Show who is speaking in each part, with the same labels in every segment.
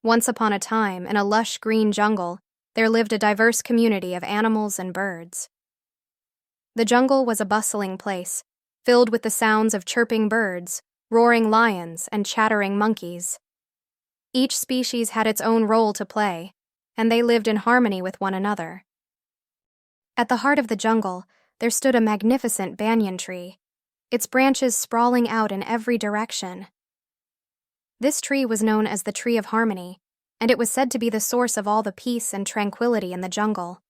Speaker 1: Once upon a time, in a lush green jungle, there lived a diverse community of animals and birds. The jungle was a bustling place, filled with the sounds of chirping birds, roaring lions, and chattering monkeys. Each species had its own role to play, and they lived in harmony with one another. At the heart of the jungle, there stood a magnificent banyan tree, its branches sprawling out in every direction. This tree was known as the Tree of Harmony, and it was said to be the source of all the peace and tranquility in the jungle.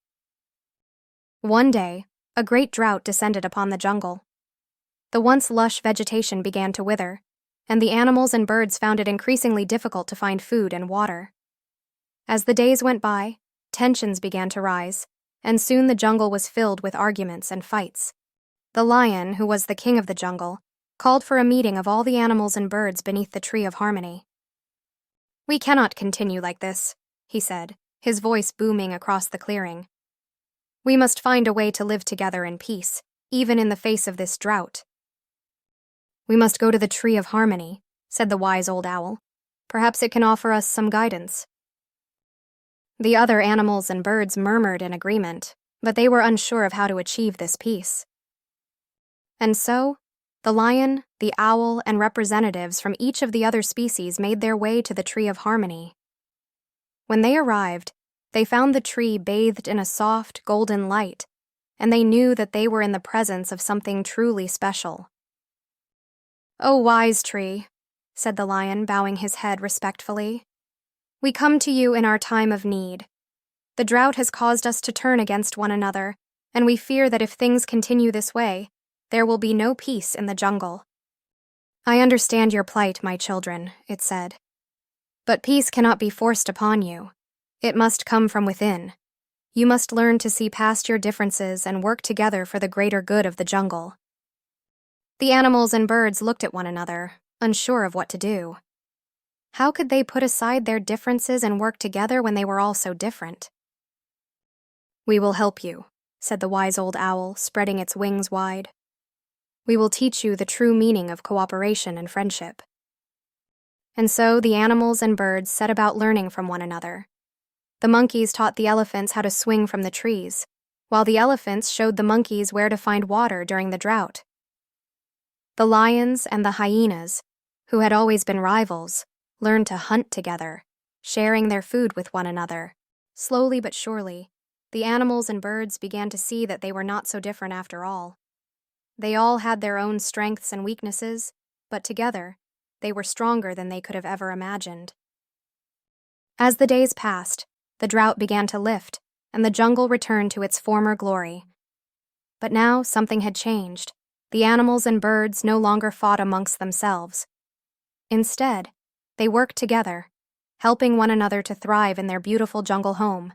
Speaker 1: One day, a great drought descended upon the jungle. The once lush vegetation began to wither, and the animals and birds found it increasingly difficult to find food and water. As the days went by, tensions began to rise, and soon the jungle was filled with arguments and fights. The lion, who was the king of the jungle, called for a meeting of all the animals and birds beneath the Tree of Harmony. "We cannot continue like this," he said, his voice booming across the clearing. "We must find a way to live together in peace, even in the face of this drought." "We must go to the Tree of Harmony," said the wise old owl. "Perhaps it can offer us some guidance." The other animals and birds murmured in agreement, but they were unsure of how to achieve this peace. And so, the lion, the owl, and representatives from each of the other species made their way to the Tree of Harmony. When they arrived, they found the tree bathed in a soft, golden light, and they knew that they were in the presence of something truly special. "O wise tree," said the lion, bowing his head respectfully, "we come to you in our time of need. The drought has caused us to turn against one another, and we fear that if things continue this way, there will be no peace in the jungle." "I understand your plight, my children," it said. "But peace cannot be forced upon you. It must come from within. You must learn to see past your differences and work together for the greater good of the jungle." The animals and birds looked at one another, unsure of what to do. How could they put aside their differences and work together when they were all so different? "We will help you," said the wise old owl, spreading its wings wide. "We will teach you the true meaning of cooperation and friendship." And so the animals and birds set about learning from one another. The monkeys taught the elephants how to swing from the trees, while the elephants showed the monkeys where to find water during the drought. The lions and the hyenas, who had always been rivals, learned to hunt together, sharing their food with one another. Slowly but surely, the animals and birds began to see that they were not so different after all. They all had their own strengths and weaknesses, but together, they were stronger than they could have ever imagined. As the days passed, the drought began to lift, and the jungle returned to its former glory. But now something had changed. The animals and birds no longer fought amongst themselves. Instead, they worked together, helping one another to thrive in their beautiful jungle home.